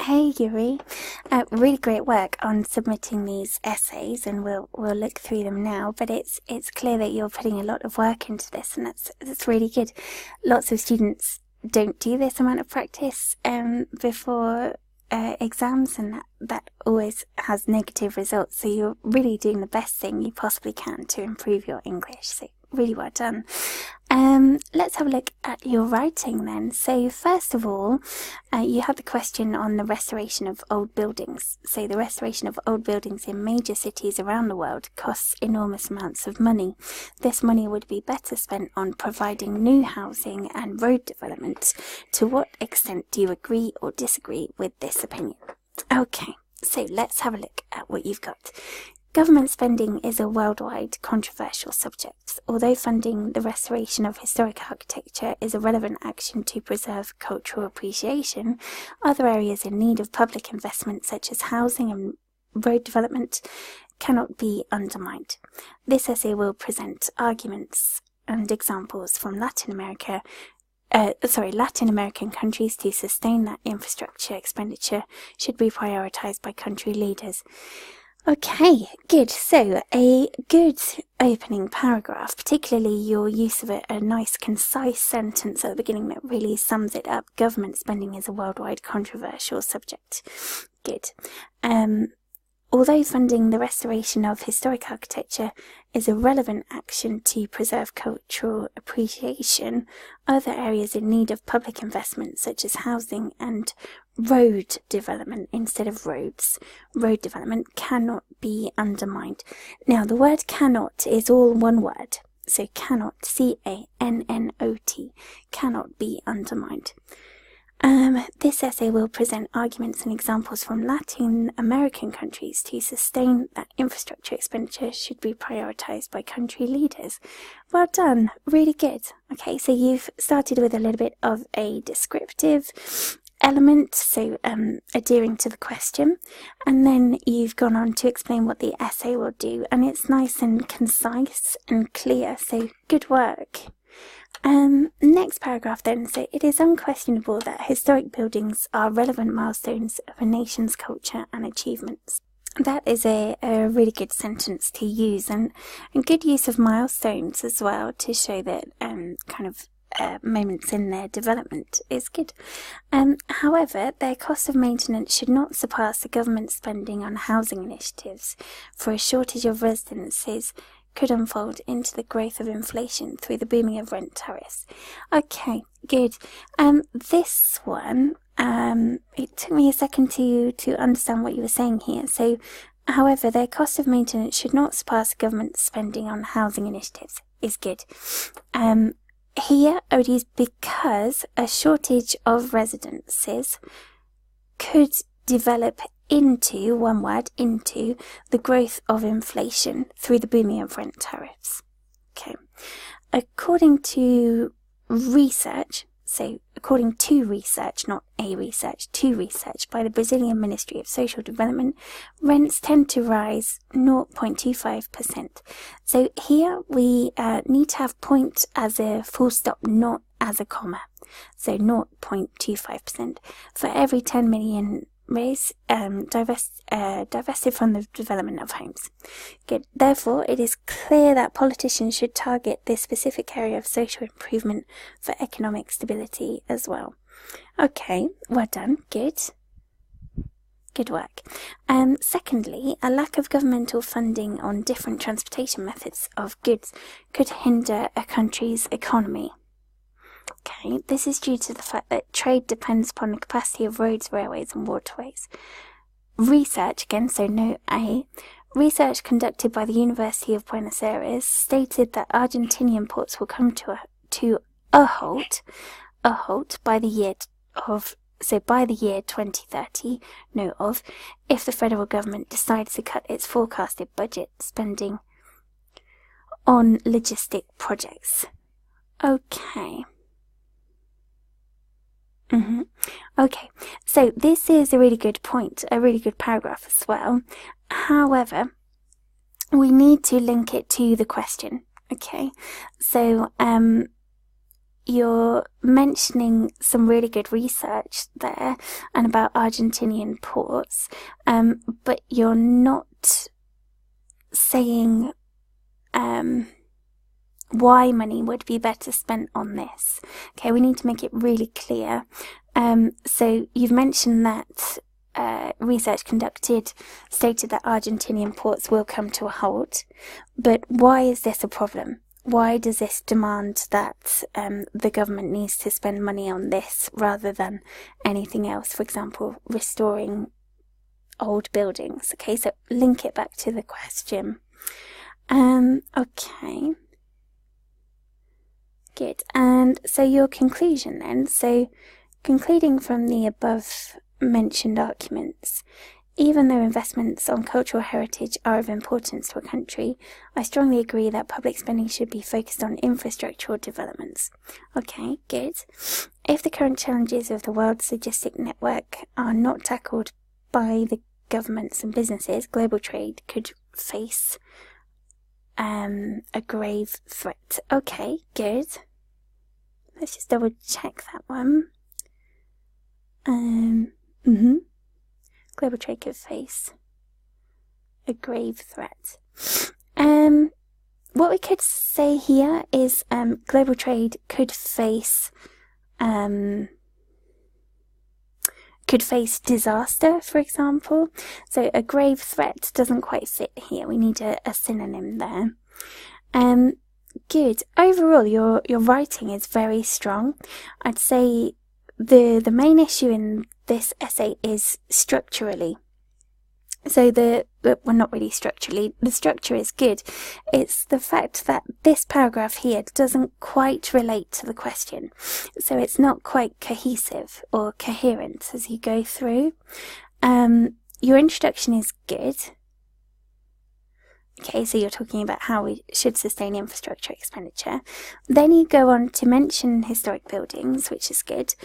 Hey Yuri, really great work on submitting these essays, and we'll look through them now. But it's clear that you're putting a lot of work into this, and that's really good. Lots of students don't do this amount of practice before exams, and that always has negative results. So you're really doing the best thing you possibly can to improve your English. So really well done. Let's have a look at your writing then. So first of all, you had the question on the restoration of old buildings. So the restoration of old buildings in major cities around the world costs enormous amounts of money. This money would be better spent on providing new housing and road development. To what extent do you agree or disagree with this opinion? Okay, so let's have a look at what you've got. Government spending is a worldwide controversial subject. Although funding the restoration of historic architecture is a relevant action to preserve cultural appreciation, other areas in need of public investment such as housing and road development cannot be undermined. This essay will present arguments and examples from Latin American countries to sustain that infrastructure expenditure should be prioritised by country leaders. Okay, good. So, a good opening paragraph, particularly your use of a nice concise sentence at the beginning that really sums it up. Government spending is a worldwide controversial subject. Good. Although funding the restoration of historic architecture is a relevant action to preserve cultural appreciation, other areas in need of public investment such as housing and road development instead of road development cannot be undermined. Now the word cannot is all one word, so cannot, C-A-N-N-O-T, cannot be undermined. This essay will present arguments and examples from Latin American countries to sustain that infrastructure expenditure should be prioritised by country leaders. Well done, really good. Okay, so you've started with a little bit of a descriptive element, so adhering to the question, and then you've gone on to explain what the essay will do, and it's nice and concise and clear, so good work. Next paragraph then. So it is unquestionable that historic buildings are relevant milestones of a nation's culture and achievements. That is a really good sentence to use, and good use of milestones as well to show that moments in their development is good. However, their cost of maintenance should not surpass the government spending on housing initiatives, for a shortage of residences could unfold into the growth of inflation through the booming of rent tariffs. Okay, good. This one, it took me a second to understand what you were saying here. So, however, their cost of maintenance should not surpass government spending on housing initiatives is good. Here, I would use because a shortage of residences could develop into, one word, into the growth of inflation through the booming of rent tariffs. Okay. According to research, so according to research, not a research, to research by the Brazilian Ministry of Social Development, rents tend to rise 0.25%. So here we need to have point as a full stop, not as a comma. So 0.25%. For every 10 million divested from the development of homes. Good. Therefore, it is clear that politicians should target this specific area of social improvement for economic stability as well. Okay, well done. Good. Good work. Secondly, a lack of governmental funding on different transportation methods of goods could hinder a country's economy. Okay, this is due to the fact that trade depends upon the capacity of roads, railways and waterways. Research, again, so note A, research conducted by the University of Buenos Aires stated that Argentinian ports will come to a halt by the year 2030, note of, if the federal government decides to cut its forecasted budget spending on logistic projects. Okay. Okay, so this is a really good point, a really good paragraph as well. However, we need to link it to the question. Okay, so you're mentioning some really good research there and about Argentinian ports, but you're not saying why money would be better spent on this. Okay, we need to make it really clear. So you've mentioned that research conducted stated that Argentinian ports will come to a halt, but why is this a problem? Why does this demand that the government needs to spend money on this rather than anything else? For example, restoring old buildings. Okay, so link it back to the question. Okay. Good. And so your conclusion then. So concluding from the above mentioned arguments, even though investments on cultural heritage are of importance to a country, I strongly agree that public spending should be focused on infrastructural developments. Okay, good. If the current challenges of the world's logistic network are not tackled by the governments and businesses, global trade could face a grave threat. Okay, good. Let's just double check that one. Global trade could face a grave threat. What we could say here is global trade could face disaster, for example. So a grave threat doesn't quite fit here. We need a synonym there. Good. Overall, your writing is very strong. I'd say the main issue in this essay is structurally. So well, not really structurally, the structure is good. It's the fact that this paragraph here doesn't quite relate to the question. So it's not quite cohesive or coherent as you go through. Your introduction is good. Okay, so you're talking about how we should sustain infrastructure expenditure. Then you go on to mention historic buildings, which is good.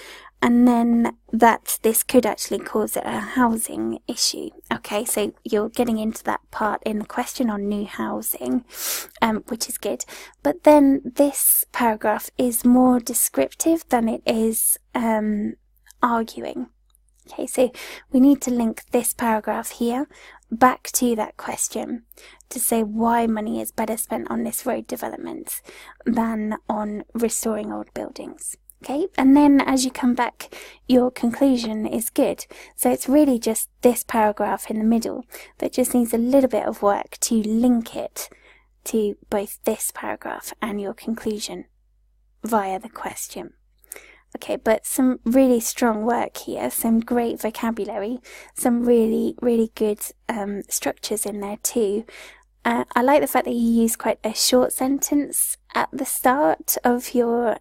And then that this could actually cause a housing issue. Okay, so you're getting into that part in the question on new housing, which is good. But then this paragraph is more descriptive than it is arguing. Okay, so we need to link this paragraph here back to that question to say why money is better spent on this road development than on restoring old buildings. Okay, and then as you come back, your conclusion is good. So it's really just this paragraph in the middle that just needs a little bit of work to link it to both this paragraph and your conclusion via the question. Okay, but some really strong work here, some great vocabulary, some really, really good structures in there too. I like the fact that you use quite a short sentence at the start of your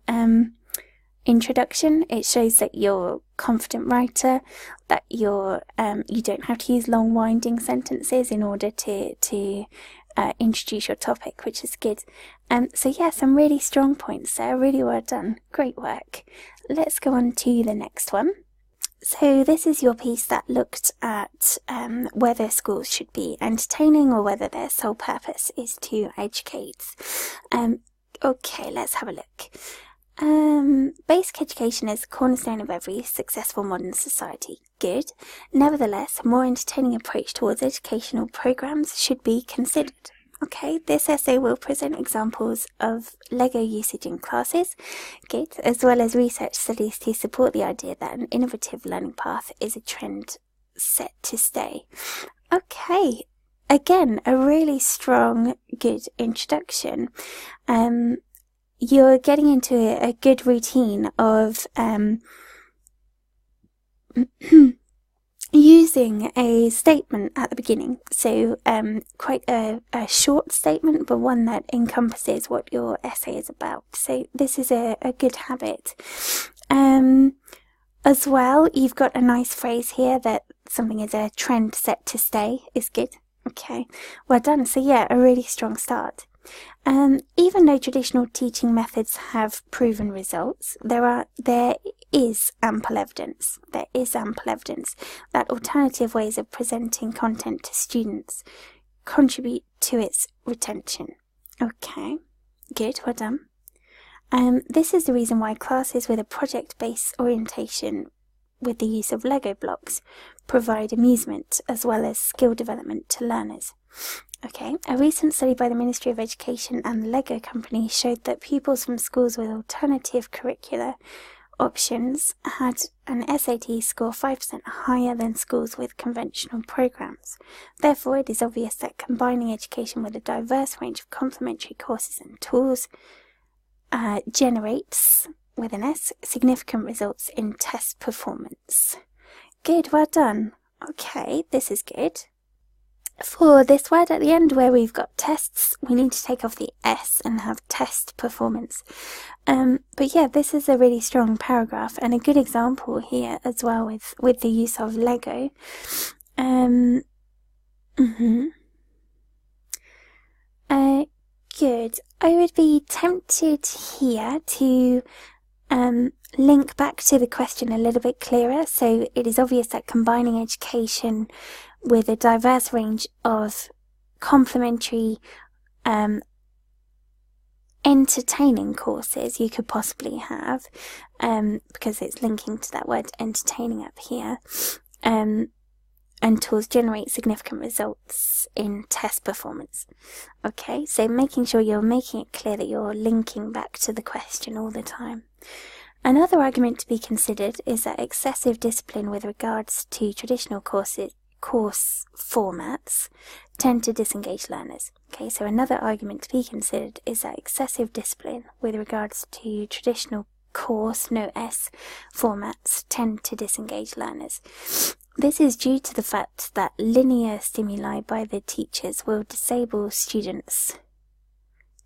introduction. It shows that you're a confident writer, that you don't have to use long winding sentences in order to introduce your topic, which is good. So yeah, some really strong points there. Really well done. Great work. Let's go on to the next one. So this is your piece that looked at whether schools should be entertaining or whether their sole purpose is to educate. Okay, let's have a look. Basic education is the cornerstone of every successful modern society. Good. Nevertheless, a more entertaining approach towards educational programs should be considered. Okay, this essay will present examples of Lego usage in classes, good, as well as research studies to support the idea that an innovative learning path is a trend set to stay. Okay, again, a really strong, good introduction. You're getting into a good routine of using a statement at the beginning. So quite a short statement, but one that encompasses what your essay is about. So this is a good habit. As well, you've got a nice phrase here that something is a trend set to stay is good. Okay, well done. So yeah, a really strong start. Even though traditional teaching methods have proven results, there is ample evidence that alternative ways of presenting content to students contribute to its retention. Okay, good, well done. This is the reason why classes with a project-based orientation with the use of Lego blocks provide amusement as well as skill development to learners. Okay, a recent study by the Ministry of Education and the Lego Company showed that pupils from schools with alternative curricular options had an SAT score 5% higher than schools with conventional programs. Therefore, it is obvious that combining education with a diverse range of complementary courses and tools generates, with an S, significant results in test performance. Good, well done. Okay, this is good. For this word at the end where we've got tests, we need to take off the S and have test performance. But yeah, this is a really strong paragraph and a good example here as well with the use of Lego. Good. I would be tempted here to link back to the question a little bit clearer. So it is obvious that combining education with a diverse range of complementary entertaining courses you could possibly have, because it's linking to that word entertaining up here, and tools generate significant results in test performance. Okay, so making sure you're making it clear that you're linking back to the question all the time. Another argument to be considered is that excessive discipline with regards to traditional course formats tend to disengage learners. Okay, so another argument to be considered is that excessive discipline with regards to traditional course, no S, formats tend to disengage learners. This is due to the fact that linear stimuli by the teachers will disable students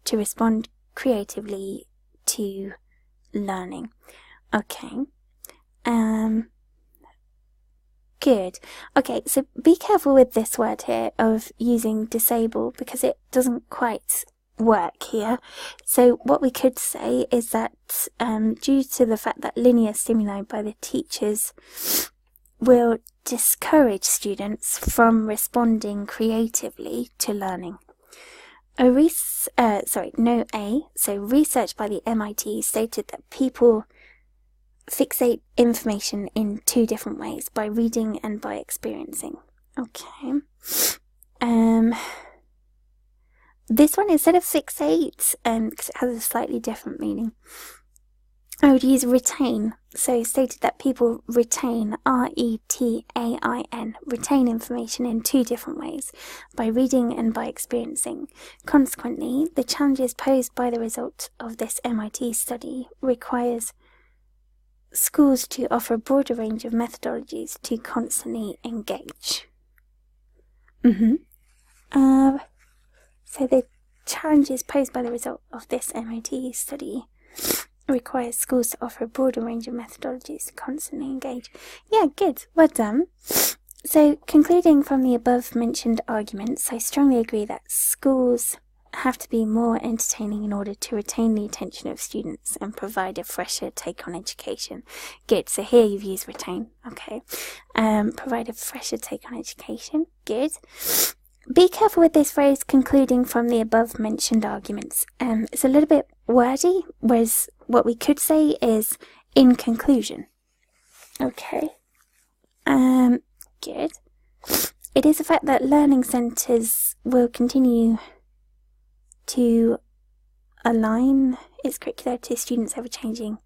to respond creatively to learning. Okay. Good. Okay, so be careful with this word here of using disable because it doesn't quite work here. So what we could say is that due to the fact that linear stimuli by the teachers will discourage students from responding creatively to learning. Research by the MIT stated that people fixate information in two different ways, by reading and by experiencing. Okay. This one, instead of fixate, because it has a slightly different meaning, I would use retain. So stated that people retain, R-E-T-A-I-N, retain information in two different ways, by reading and by experiencing. Consequently, the challenges posed by the result of this MIT study requires schools to offer a broader range of methodologies to constantly engage. So the challenges posed by the result of this MIT study requires schools to offer a broader range of methodologies to constantly engage. Yeah, good. Well done. So, concluding from the above mentioned arguments, I strongly agree that schools have to be more entertaining in order to retain the attention of students and provide a fresher take on education. Good. So here you've used retain. Okay. Provide a fresher take on education. Good. Be careful with this phrase, concluding from the above mentioned arguments. It's a little bit wordy, whereas what we could say is in conclusion. Okay. Good. It is a fact that learning centres will continue to align its curricula to students' ever-changing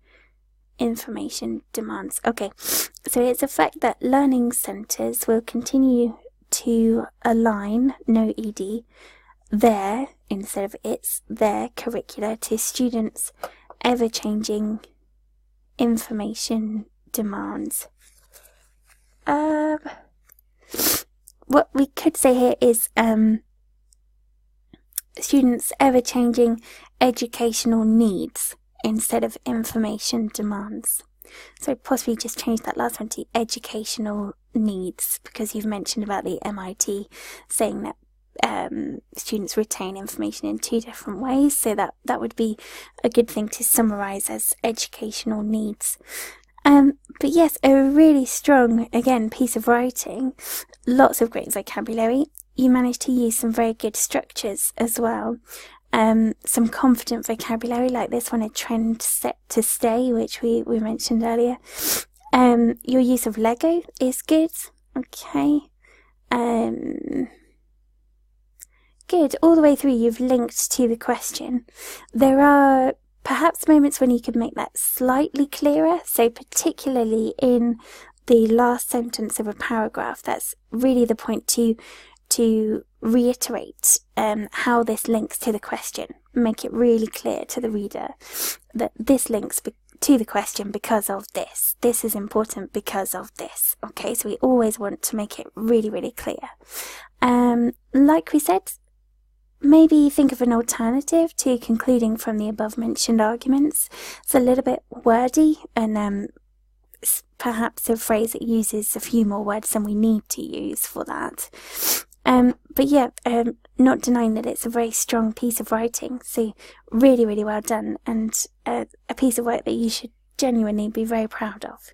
information demands. Okay, so it's a fact that learning centres will continue to align, no ED, their, instead of its, their curricula to students' ever-changing information demands. What we could say here is students' ever-changing educational needs instead of information demands. So possibly just change that last one to educational needs, because you've mentioned about the MIT saying that students retain information in two different ways, so that would be a good thing to summarise as educational needs. But yes, a really strong, again, piece of writing, lots of great vocabulary. You managed to use some very good structures as well. some confident vocabulary like this one, a trend set to stay, which we mentioned earlier. Your use of Lego is good. Okay. Good. All the way through you've linked to the question. There are perhaps moments when you could make that slightly clearer, so particularly in the last sentence of a paragraph, that's really the point to reiterate how this links to the question. Make it really clear to the reader that this links to the question because of this. This is important because of this. Okay, so we always want to make it really, really clear. Like we said, maybe think of an alternative to concluding from the above mentioned arguments. It's a little bit wordy and perhaps a phrase that uses a few more words than we need to use for that. But yeah, not denying that it's a very strong piece of writing, so really, really well done, and a piece of work that you should genuinely be very proud of.